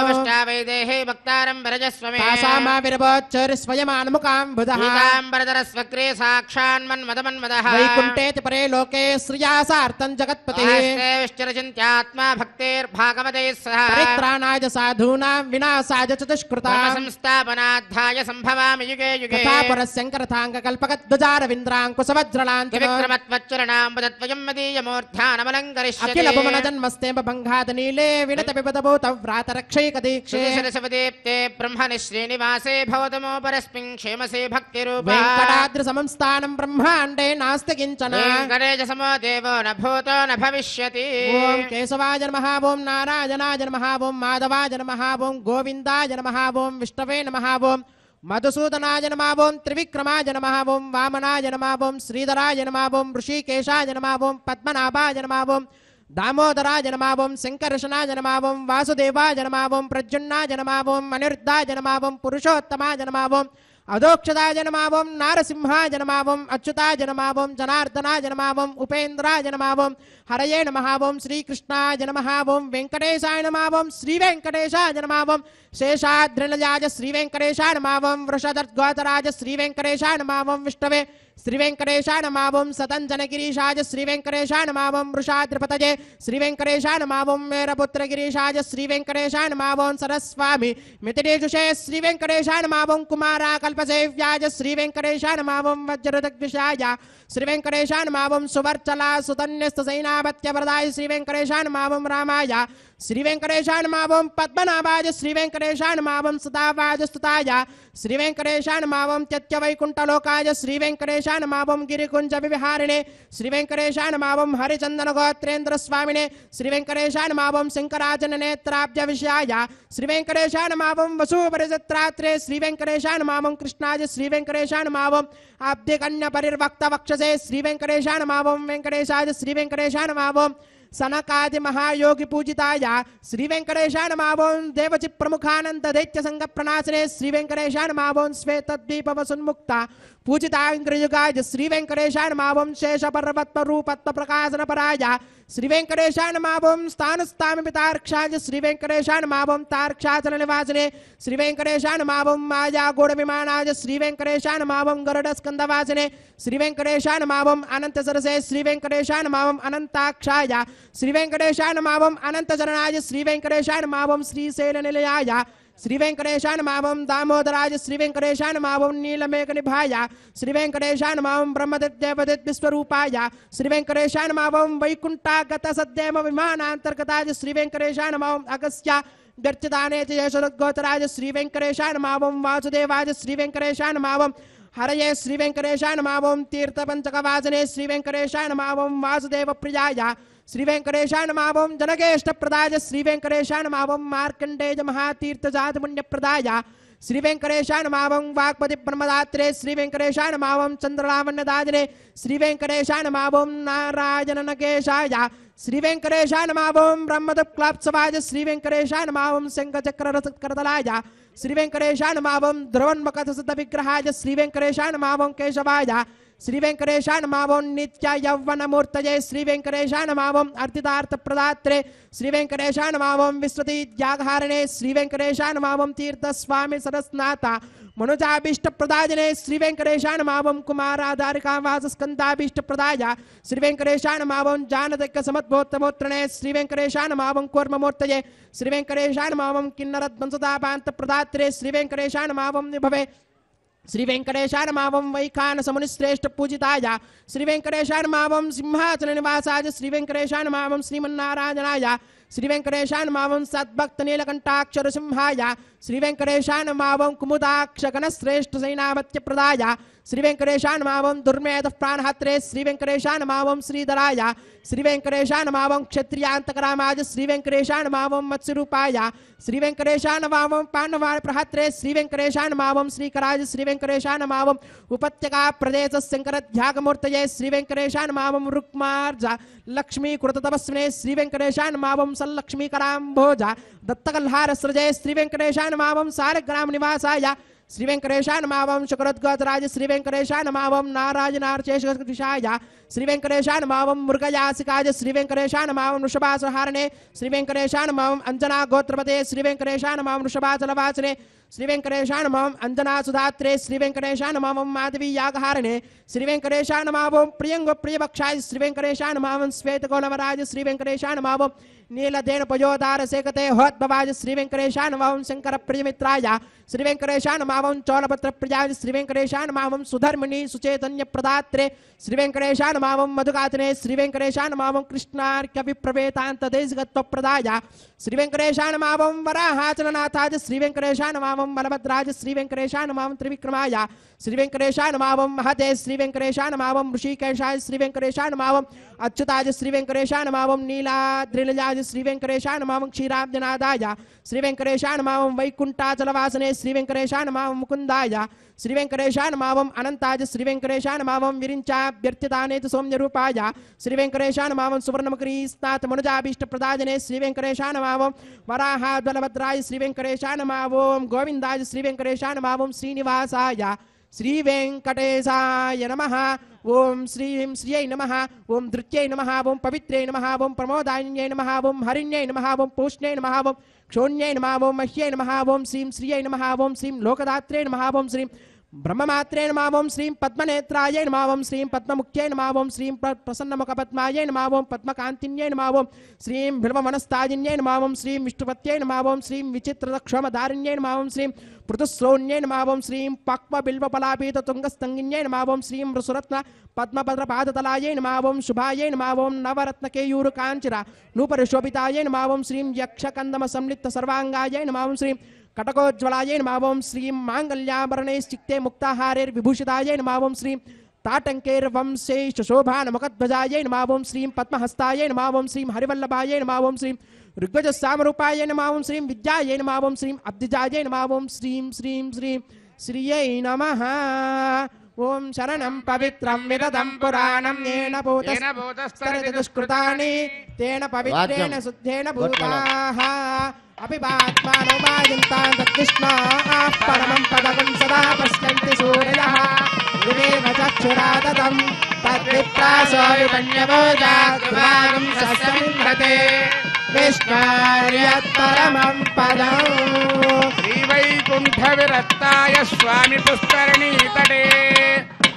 వైదేహే భక్తారం విరజస్వమే తాసామావిరవోచ్చరి స్వయమానుముఖాంబుధః పీతాంబరధర స్వగ్రే సాక్షాన్మన్మదమన్మదః వైకుంఠేతి పరే లోకే శ్రియాసార్థం జగత్పతిః విశ్చరచింత్యాత్మా భక్తేర్భాగవతైః సహ పరిత్రాణాయ సాధూనాం వినాశాయ చతుష్కృతాం సంస్థాపనార్థాయ సంభవామి యుగే యుగే కథాపరశంకరథాంగకల్పకద్వజారవింద్రాంకుశవజ్రలాంఛనో విక్రమత్వచ్చరణాంబుదత్వయం మదీయమూర్ధ్యానమలంకరిష్యతి అఖిల భువనజన్మస్తేమ భంగాద నీలే వినత విపదభూత వ్రాతరక్షైక దీక్షే శిరసవదీప్తే బ్రహ్మణి శ్రీనివాసే భవతమో పరస్మిన్ క్షేమసే భక్తిరూపా వెంకటాద్రి సంస్థానం బ్రహ్మాండే నాస్తి కించన వెంకటేశ సమో దేవో న భూతో న భవిష్యతి ఓం కేశవాయ నమః ఓం నారాయణాయ నమః ఓం మాధవాయ నమః ఓం గోవిందాయ నమః ఓం విష్ణవే నమః ఓం మధుసూదనాయ నమః ఓం త్రివిక్రమాయ నమః ఓం వామనాయ నమః ఓం శ్రీధరాయ నమః ఓం ఋషికేశాయ నమః ఓం పద్మనాభాయ నమః ఓం దామోదరాయ నమః ఓం శంకర్షణాయ నమః ఓం వాసుదేవాయ నమః ఓం ప్రద్యుమ్నాయ నమః ఓం అనిరుద్ధాయ నమః ఓం పురుషోత్తమాయ నమః ఓం అదోక్షదాయ నమః ఓం నారసింహాయ నమః ఓం అచ్యుతాయ నమః ఓం జనార్దనాయ నమః ఓం ఉపేంద్రాయ నమః ఓం హరయే నమః ఓం శ్రీకృష్ణాయ నమః ఓం వెంకటేశాయ నమః ఓం శ్రీ వెంకటేశాయ నమః ఓం శేషాద్రినజాయ శ్రీ వెంకటేశాయ నమః ఓం వృషధర్గోతరాయ శ్రీ వెంకటేశాయ నమః ఓం విష్ణవే శ్రీవేంకటేశాయ నమః ఓం సతంజనగిరీశాయ శ్రీవేంకటేశాయ నమః ఓం వృషాద్రిపతయే శ్రీవేంకటేశాయ నమః ఓం వీరపుత్రగిరీశాయ శ్రీవేంకటేశాయ నమః ఓం సరస్వామి మితిరేజుషే శ్రీవేంకటేశాయ నమః ఓం కుమారాకల్పసేవ్యాయ శ్రీవేంకటేశాయ నమః ఓం వజ్రదగ్విషాయ శ్రీవేంకటేశాయ నమః ఓం సువర్చలా సుతన్యస్తసైనాపత్యవరదాయ శ్రీవేంకటేశాయ నమః ఓం రామాయ శ్రీవేంకటేశాయ నమః ఓం పద్మనాభాయ శ్రీవేంకటేశాయ నమః ఓం సదావాయ స్తుతాయ శ్రీవేంకటేశాయ నమః ఓం త్యత్యవైకుంఠలోకాయ శ్రీవేంకటేశాయ నమః ఓం గిరికుంజ విహారిణే శ్రీవేంకటేశాయ నమః ఓం హరిచందన గోత్రేంద్ర స్వామినే శ్రీవేంకటేశాయ నమః ఓం శంకరాజన నేత్రాబ్జ విషయాయ శ్రీవేంకటేశాయ నమః ఓం వసూపరిజత్రాత్రే శ్రీవేంకటేశాయ నమః ఓం కృష్ణాయ శ్రీవేంకటేశాయ నమః ఓం అబ్ధికన్య పరిర్వక్త వక్షసే శ్రీవేంకటేశాయ నమః ఓం వెంకటేశాయ శ్రీవేంకటేశాయ నమః ఓం సనకాది మహాయోగి పూజితాయ శ్రీవేంకటేశాయ నమః ఓం దేవచి ప్రముఖానంద దైత్య సంగ ప్రణాశనే శ్రీవేంకటేశాయ నమః ఓం శ్వేతద్వీప వసున్ముక్త పూజితాంగ్రయుగాయ శ్రీవేంకటేశాయ నమః ఓం శేషపర్వత్వ రూపత్వ ప్రకాశన పరాయ శ్రీవేంకటేశాయ నమః ఓం స్థానస్థామి పితార్క్షాయ శ్రీవేంకటేశాయ నమః ఓం తార్క్షాచల నివాసనే శ్రీవేంకటేశాయ నమః ఓం మాయా గూఢ విమానాయ శ్రీవేంకటేశాయ నమః ఓం గరుడ స్కందవాసనే శ్రీవేంకటేశాయ నమః ఓం అనంత సరసే శ్రీవేంకటేశాయ నమః ఓం అనంతాక్షాయ శ్రీవేంకటేశాయ నమః ఓం అనంత చరణాయ శ్రీవేంకటేశాయ నమః ఓం శ్రీశైల నిలయాయ శ్రీవేంకటేశాయ నమః ఓం దామోదరాయ శ్రీవేంకటేశాయ నమః ఓం నీలమేఘ నిభాయ శ్రీవేంకటేశాయ నమః ఓం బ్రహ్మదేవదేవ విశ్వరూపాయ శ్రీవేంకటేశాయ నమః ఓం వైకుంఠాగత సద్దేమ విమానాంతర్గతాయ శ్రీవేంకటేశాయ నమః ఓం అగస్త్య గర్చితానేతి యశోద్గోచరాయ శ్రీవేంకటేశాయ నమః ఓం వాసుదేవాయ శ్రీవేంకటేశాయ నమః ఓం హరయే శ్రీవేంకటేశాయ నమః ఓం తీర్థపంచకవాసనే శ్రీవేంకటేశాయ నమః ఓం వాసుదేవ ప్రియాయ శ్రీవేంకటేశాయ నమః ఓం జనకేష్టప్రదాయ శ్రీవేంకటేశాయ నమః ఓం మార్కండేయ మహాతీర్థజాతపుణ్యప్రదాయ శ్రీవేంకటేశాయ నమః ఓం వాక్పతి బ్రహ్మదాత్రే శ్రీవేంకటేశాయ నమః ఓం చంద్రలావణ్యదాదినే శ్రీవేంకటేశాయ నమః ఓం నారాయణ నకేశాయ శ్రీవేంకటేశాయ నమః ఓం బ్రహ్మదక్లాప్సవాయ శ్రీవేంకటేశాయ నమః ఓం శంఖచక్రరసకరతలాయ శ్రీవేంకటేశాయ నమః ఓం ధ్రువన్మకథసిద్ధ విగ్రహాయ శ్రీవేంకటేశాయ నమః ఓం కేశవాయ శ్రీవేంకటేశాయ నమః ఓం నిత్య యౌవనమూర్తయే శ్రీవేంకటేశాయ నమః ఓం అర్ధితార్థప్రదాత్రే శ్రీవేంకటేశాయ నమః ఓం విశ్వతీత్యాగహారిణే శ్రీవేంకటేశాయ నమః ఓం తీర్థస్వామి సరస్నాథ మనుజాభీష్టప్రదాయనే శ్రీవేంకటేశాయ నమః ఓం కుమారాధారికావాసస్కందాభీష్టప్రదాయ శ్రీవేంకటేశాయ నమః ఓం జానదక్క సమద్భోత్తమోత్రణే శ్రీవేంకటేశాయ నమః ఓం కూర్మమూర్తయే శ్రీవేంకటేశాయ నమః ఓం కిన్నరద్వంసతాపాంతప్రదాత్రే శ్రీవేంకటేశాయ నమః ఓం నిభవే శ్రీవేంకటేశాయ నమః ఓం వైఖానస మునిశ్రేష్ఠ పూజితాయ శ్రీవేంకటేశాయ నమః ఓం సింహాచల నివాసాయ శ్రీవేంకటేశాయ నమః ఓం శ్రీమన్నారాయణాయ శ్రీవేంకటేశాయ నమః ఓం సద్భక్త నీలకంఠాక్షర సింహాయ శ్రీవేంకటేశాయ నమః ఓం కుముదాక్ష గణశ్రేష్ఠ సైనావత్యప్రదాయ శ్రీవేంకటేశాయ నమః ఓం దుర్మేధ ప్రాణహత్రే శ్రీవేంకటేశాయ నమః ఓం శ్రీధరాయ శ్రీవేంకటేశాయ నమః ఓం క్షత్రియాంతకరామాయ శ్రీవేంకటేశాయ నమః ఓం మత్స్యరూపాయ శ్రీవేంకటేశాయ నమః ఓం పాండవాయ ప్రహత్రే శ్రీవేంకటేశాయ నమః ఓం శ్రీకరాయ శ్రీవేంకటేశాయ నమః ఓం ఉపత్యకా ప్రదేశ శంకరధ్యాగమూర్తయే శ్రీవేంకటేశాయ నమః ఓం రుక్మార్జ లక్ష్మీ కృతతపస్వినే శ్రీవేంకటేశాయ నమః ఓం సల్లక్ష్మీకరాంభోజ దత్తకల్హార సృజే శ్రీవేంకటేశాయ నమః ఓం సారగ్రామ నివాసాయ శ్రీవేంకటేశాయ నమః ఓం శుక్రోద్గోతరాజ శ్రీవేంకటేశాయ నమః ఓం నారాయణార్చేషాయ శ్రీవేంకటేశాయ నమః ఓం మృగయాసికాయ శ్రీవేంకటేశాయ నమః ఓం వృషభాసహారణే శ్రీవేంకటేశాయ నమః ఓం అంజనా గోత్రపతే శ్రీవేంకటేశాయ నమః ఓం వృషభాచలవాసనే శ్రీవేంకటేశాయ నమః ఓం అంజనా సుధాత్రే శ్రీవేంకటేశాయ నమః ఓం మాధవీ యాగహారణే శ్రీవేంకటేశాయ నమః ఓం ప్రియంగ ప్రియభక్షాయ శ్రీవేంకటేశాయ నమః ఓం శ్వేతకోలవరాజ శ్రీవేంకటేశాయ నమః ఓం నీలదేన పయోదార సేకతే హోద్భవాయ శ్రీవేంకటేశాయ నమః ఓం శంకర ప్రియమిత్రాయ శ్రీవేంకటేశాయ నమః ఓం చోళపత్ర ప్రియాయ శ్రీవేంకటేశాయ నమః ఓం సుధర్మిణి సుచేతన్య ప్రదాత్రే శ్రీవేంకటేశాయ నమః ఓం మధుకాతనే శ్రీవేంకటేశాయ నమః ఓం కృష్ణార్క్య విప్రవేతాంత దేశగత్వ ప్రదాయ శ్రీవేంకటేశాయ నమః ఓం వరాహాచలనాథాయ శ్రీవేంకటేశాయ నమః ఓం బలభద్రాయ శ్రీవేంకటేశాయ నమః ఓం త్రివిక్రమాయ శ్రీవేంకటేశాయ నమః ఓం మహతే శ్రీవేంకటేశాయ నమః ఓం ఋషికేశాయ శ్రీవేంకటేశాయ నమః ఓం అచ్యుతాయ శ్రీవేంకటేశాయ నమః ఓం నీలాద్రిలయాయ శ్రీవేంకటేశాయ నమః ఓం క్షీరాబ్జనాదాయ శ్రీవేంకటేశాయ నమః ఓం వైకుంఠాచలవాసనే శ్రీవేంకటేశాయ నమః ఓం ముకుందాయ శ్రీవేంకటేశాయ నమః ఓం అనంతాయ శ్రీవేంకటేశాయ నమః ఓం విరించాభ్యర్థితానేతు సౌమ్యరూపాయ శ్రీవేంకటేశాయ నమః ఓం సువర్ణముఖరీస్నాథ మనుజాభీష్టప్రదాయనే శ్రీవేంకటేశాయ నమః ఓం వరాహాద్బలభద్రాయ శ్రీవేంకటేశాయ నమః ఓం గోవిందాయ శ్రీవేంకటేశాయ నమః ఓం శ్రీనివాసాయ శ్రీవేంకటేశాయ నమః ఓం శ్రీం శ్రీయై నమః ఓం ధృత్యై నమః ఓం పవిత్రై నమః ఓం ప్రమోదాన్యై నమః ఓం హరిణ్యై నమః ఓం పూష్ణ్యై నమః ఓం క్షోణ్యై నమః ఓం మహ్యై నమః ఓం శ్రీం శ్రీయై నమః ఓం శ్రీం లోకదాత్రే నమః ఓం శ్రీం బ్రహ్మమాత్రే నమః ఓం శ్రీం పద్మనేత్రాయ నమః ఓం శ్రీం పద్మముఖ్యై నమః ఓం శ్రీం ప్రసన్నముఖపద్మాయ నమః ఓం పద్మకాంతిన్యై నమః ఓం శ్రీం బిల్వవనస్తాజిన్యై నమః ఓం శ్రీం విష్ణుపత్యై నమః ఓం శ్రీం విచిత్రక్షమధారిణ్యై నమః ఓం శ్రీం పృథుశ్రోణ్యై నమః ఓం శ్రీం పక్వబిల్వపలాపీత తుంగస్తంగిన్యై నమః ఓం శ్రీం వృసురత్న పద్మభద్రపాదతలాయై నమః ఓం శుభాయై నమః ఓం నవరత్నకేయూరు కాంచిర నూపరిశోభితాయై నమః ఓం శ్రీం యక్షకందమ సంలిప్త సర్వాంగాయై నమః ఓం శ్రీం కటకోజ్వలాయ నమః ఓం శ్రీం మాంగళ్యాభరణైశ్చిక్తే ముక్తాహారైర్విభూషితాయ నమః ఓం శ్రీం తాటంకైర్వంశై శోభానముఖధ్వజాయ నమః ఓం శ్రీం పద్మహస్తాయ నమః ఓం శ్రీం హరివల్లభాయ నమః ఓం శ్రీం ఋగ్వజసామరూపాయ నమః ఓం శ్రీం విద్యాయ నమః ఓం శ్రీం అబ్దిజాయ నమః ఓం శ్రీం శ్రీం శ్రీం శ్రియై నమః ఓం శరణం పవిత్రం విరదం పురాణం ఏన భూతస్తరతి దుష్కృతాని తేన పవిత్రేణ శుద్ధేన భూతాః అపిపాత్మానో మాయంతాం తద్విష్ణోః పరమం పదకం సదా పశ్యంతి సూర్యః వివేక చక్షురాదదం తద్విప్రాసో విపణ్యభోజాద్భాగం సస్యమింహతే విష్ణోర్యత్పరమం పదం శ్రీవైకుంఠ విరక్తాయ స్వామి పుష్కరిణీ తటే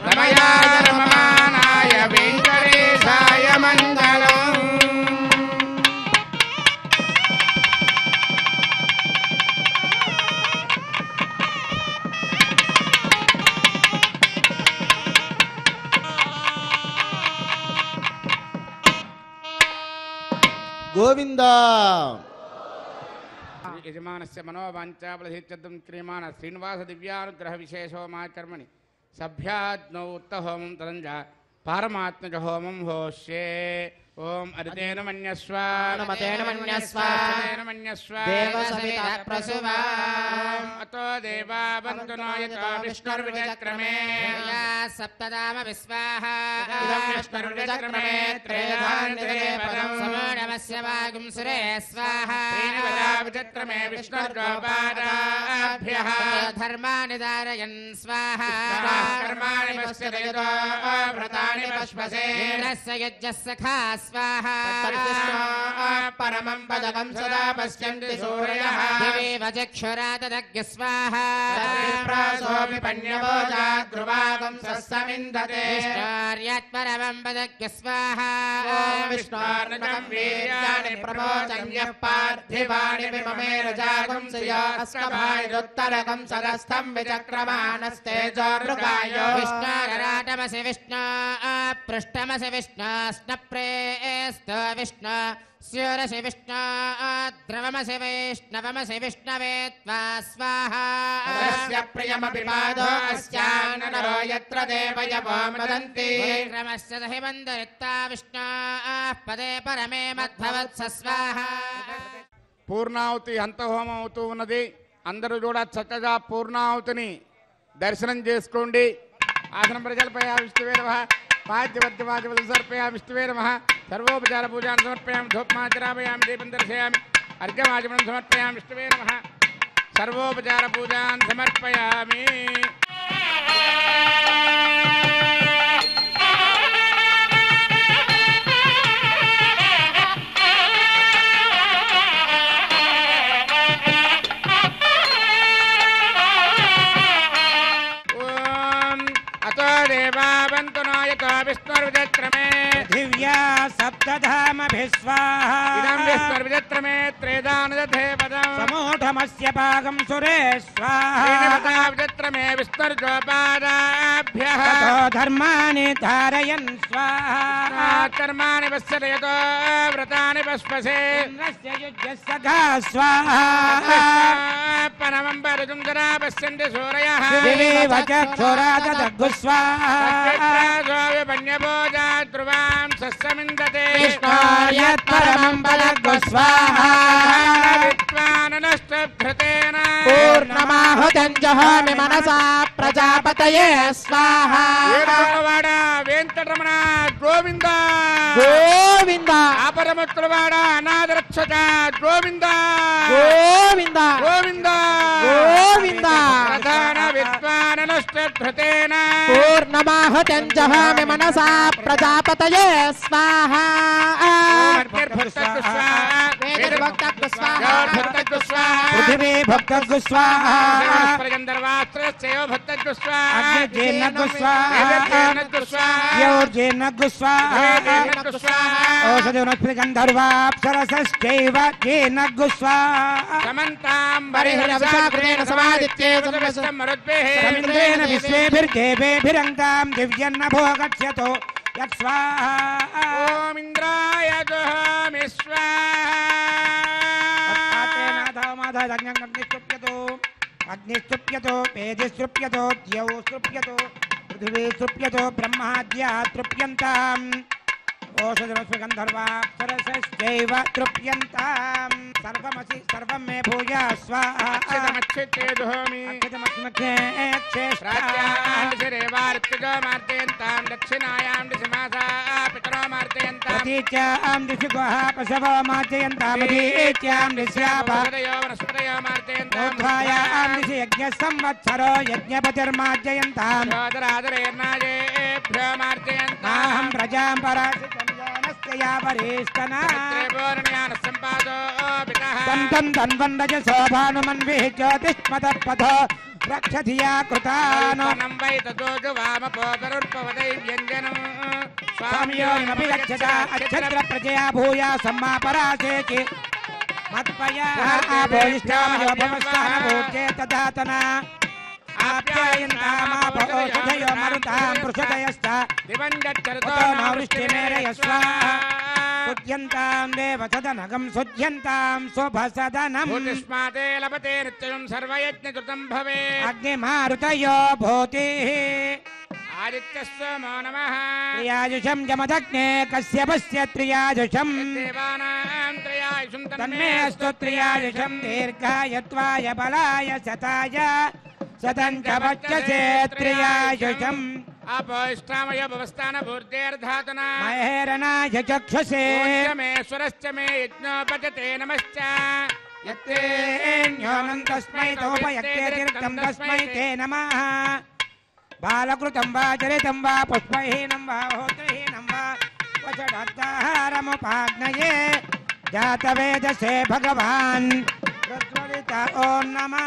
రమయాయ రమమానాయ వెంకటేశాయ మంగళం. గోవింద యజమానస్య మనోవాంఛాఫలసిద్ధ్యర్థం క్రియమాణ శ్రీనివాస దివ్యానుగ్రహ విశేషోమాచర్మణి సభ్యాజ్ఞౌ ఉత్తహోమం తదంజ పారమాత్మజ హోమం హోష్యే. ఓం అరితేన మన్యస్వ నమతేన మన్యస్వ మన్యస్వ దేవసవిత ప్రసువా అతో దేవా బంధునాయతో విష్ణుర్విచక్రమే సప్తదామ విశ్వాహ ఇదం విష్ణుర్విచక్రమే త్రేధాన్యతే పదం సమోఢమస్య వాగుం సురే స్వాహ విచక్రమే విష్ణుర్గోపాదాభ్యః ధర్మాని ధారయన్ స్వాహ కర్మాణి పశ్యదేదో వ్రతాని పశ్వసే ఇంద్రస్య యజ్ఞः సఖా స్వాహ పరమం పదకం సదా పశ్యంతి సూర్యః దివేవ చక్షురాదదగ్య స్వాహ తద్విప్రాసోపి పణ్యభోజాద్భాగం సస్యమింధతే విష్ణోర్యత్పరమం పదగ్య స్వాహ ఓం విష్ణోర్నకం వీర్యాణి ప్రమోచన్యః పార్థివాణి విమమేరజాగం శ్రియాస్కభాయురుత్తరకం సదస్థం విచక్రమాణస్తేజోర్గాయో విష్ణోరరాటమసి విష్ణో పృష్టమసి విష్ణో స్నప్రేస్తో విష్ణో స్యూరసి విష్ణో ద్రవమసి వైష్ణవమసి విష్ణవే త్వా స్వాహా తస్య ప్రియమపి పాదో అస్యాననరో యత్ర దేవయవో మదంతి క్రమస్య దహిమందరిత్తా విష్ణో పదే పరమే మద్భవత్స స్వాహా. పూర్ణాహుతి హంతహోమం అవుతూ ఉన్నది. అందరూ కూడా చక్కగా పూర్ణాహుతిని దర్శనం చేసుకోండి. ఆసనం ప్రజలపై విష్ణువే నమః పాద్యవద్యవాద్యవలు సమర్పయామి విష్ణువే నమః సర్వోపచార పూజాన్ని సమర్పయామి ధూపమాచరామయామి దీపం దర్శయామి అర్ఘ్యమాచమనం సమర్పయామి విష్ణువే నమః సర్వోపచార పూజాన్ని సమర్పయామి. దేవాబంతునాయతో విష్ణుర్విచక్రమే దివ్యా సప్తధామభిస్వాహ ఇదం విష్ణుర్విచక్రమే త్రేదానుదధే పదం సమూఢమస్య భాగం సురే స్వాహ విచక్రమే విష్ణుర్గోపాదాభ్యః తతో ధర్మాని ధారయన్ స్వాహ కర్మాణి పశ్యదేతో వ్రతాని పశ్వసే ఇంద్రస్య యుజ్యః సఖా స్వాహ పరమం పరజం జరా పశ్యంతి సూరయః దివేవ చక్షురాదదగ్గు స్వాహ పణ్యభోజాద్రువాం సస్యమిందతే విష్ణోర్యత్పరమం పదగ్గు స్వాహ విద్వాననష్టభృతేన పూర్ణమాహుతం జహామి మనసా ప్రజాపతయే స్వాహ ఏడుకొండవాడ వెంకటరమణ గోవింద గోవింద ఆపరముత్తులవాడ అనాథరక్షక గోవింద గోవింద గోవింద గోవింద ప్రధాన విద్వాననష్టభృతేన పూర్ణమాహుతం జహామి మనసా ప్రజాపతయే స్వాహ వేదభక్తకు స్వాహ వేదభక్తకు స్వాహ पृथिवी भक्तगु स्वाहा गन्धर्वास्त्रस्यैव स्वाहा अग्निर्जेन्नगु स्वाहा योर्जेन्नगु स्वाहा औषधिवनस्पति गन्धर्वाप्सरसश्चैव जेन्नगु स्वाहा हरिहरवशाकृतेन समादित्येव रवीन्द्रेण विश्वेभिर्देवेभिरङ्गां दिव्यन्नभो गच्छतो यत्स्वाहा ॐ इन्द्राय जुहोमि अग्निस्तृप्यतो पेदिस्तृप्यतो द्यौ स्तृप्यतो पृथिवी स्तृप्यतो ब्रह्माद्या तृप्यन्ताम् ओषधिवस्पगन्धर्वाप्सरसश्चैव तृप्यन्ताम् सर्वमसि सर्वं मे भूया स्वाहा अक्षतमक्षिते जुहोमि प्राच्यां दक्षिणायां दिशमासा पितरो मार्जयन्तां प्रतीच्यां दिशि गुहा पशवो मार्जयन्तामधीच्यां दिश्यापा वनस्पतयो मार्जयन्तां ऊर्ध्वायां दिशि यज्ञसंवत्सरो यज्ञपतिर्मार्जयन्ताम् आदरादरेर्नायेभ्यो मार्जयन्ताम् नाहं प्रजां पराजितं जानस्य या वरिष्ठना दन्तं धन्वन् शोभानुमन्विः ज्योतिष्मतः पथो रक्षधिया कृतानो स्वामियोऽपि गच्छता अक्षत्र प्रजया भूया सम्मा परासेति मत्पया आभोष्टामयो भवस्तान भोज्ये तदातना आप्यायन्तामाभोषधयो मरुतां पृषदयश्च दिवञ्जच्छरतो नावृष्टिमेरय स्वाहा सुध्यन्तां देवसदनगं सुध्यन्तां शुभसदनम् भूतिष्माते लभते नित्यं सर्वयज्ञकृतं भवेत् अग्निमारुतयो भूतिः आदित्यस्वमो नमः त्रियाजुषं जमदग्ने कश्यपस्य त्रियाजुषं देवानां त्रयायुषं तन्मे अस्तु त्रियाजुषं दीर्घायत्वाय बलाय शताय शतं च वच्चसे त्रियाजुषम् अपोष्टामय भवस्थान भूर्तेर्धातुना महेरणाय चक्षुषे मेश्वरश्च मे यज्ञोपजते नमश्च यत्तेऽन्योनं तस्मै तोपयत्तेतीर्थं तस्मै ते नमः बालकृतं वा चरितं वा पुष्पहीनं वा होत्रहीनं वा वचडात्ताहारमुपाग्नये जातवेदसे भगवान् प्रज्वलित ॐ नमः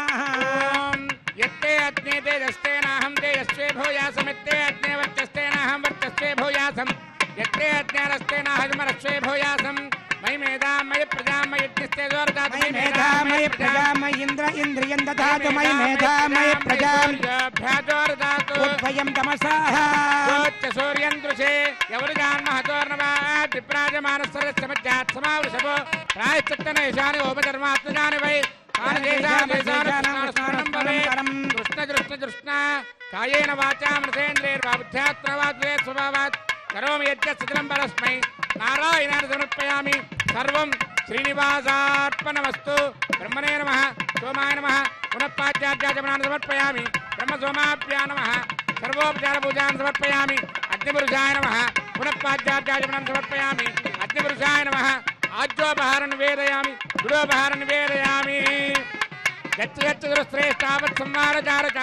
यत्ते अग्ने तेजस्तेनाहं तेजस्वे भूयासमित्ते अग्ने वर्चस्तेनाहं वर्चस्वे भूयासम् यत्ते अग्नेरस्तेनाहमरस्वे भूयासम् मयि मेधां मयि प्रजां मयि यज्ञस्ते जोर्दातु मयि मेधा मयि प्रजा मयि इन्द्र इन्द्रियं ददातु मयि मेधा मयि प्रजां भ्याजोर्दातु उद्भयं तमसः योच्च सूर्यं दृशे यवरुजान् महतोर्नवात् विप्राजमानस्तरस्य मध्यात् समावृषभो प्रायश्चित्तनेशानि ओपधर्मात्मजानि वै कृष्ण कायेन वाचा मृतेन्द्रेर्वाबुद्ध्यात्मवाद्वे स्वभावात् करोमि यज्ञसकलं परस्मै नारायणाय समर्पयामि सर्वं श्रीनिवासार्पणमस्तु ब्रह्मणे नमः सोमाय नमः पुनः पाद्यार्घ्याचमनान् समर्पयामि ब्रह्मसोमाभ्यां नमः सर्वोपचारपूजां समर्पयामि अग्निपुरुषाय नमः पुनः पाद्यार्घ्याचमनान् समर्पयामि अग्निपुरुषाय नमः आज्योपहारं निवेदयामि गुडोपहारं निवेदयामि यत्र यत्र दुरश्रेष्ठावत् संहारचारक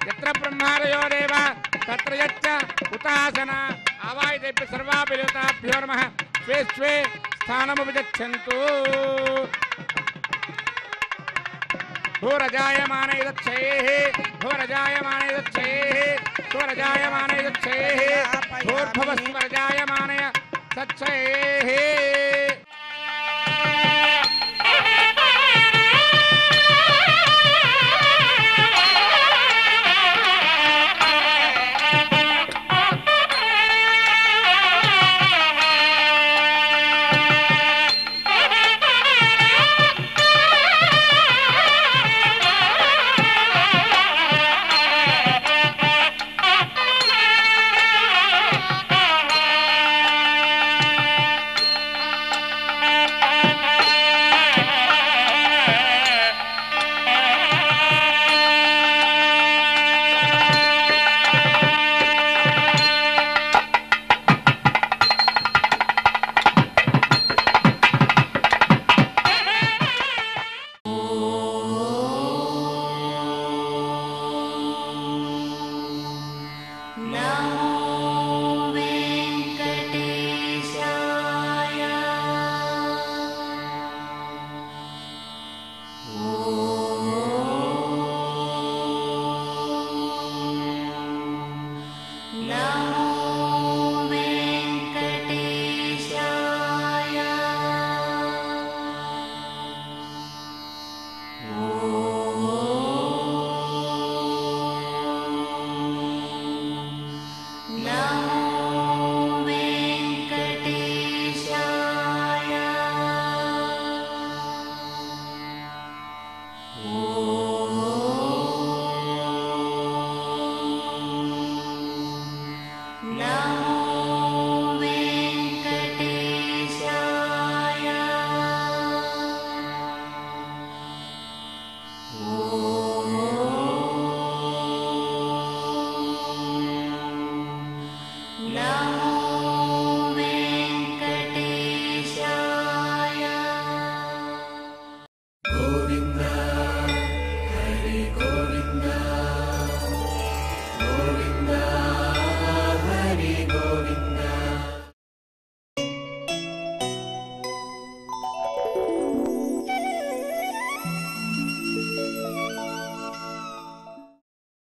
यत्र ब्रह्मादयो देव तत्र यच्च उतासन आवाहितेभ्य सर्वाभ्यो देवताभ्यो नमः स्वे स्वे स्थानमुपगच्छन्तु भूरजायमाने दक्षयेः भूरजायमाने दक्षयेः भूरजायमाने दक्षयेः भूर्भुवस्वरजायमाने सच्छयेः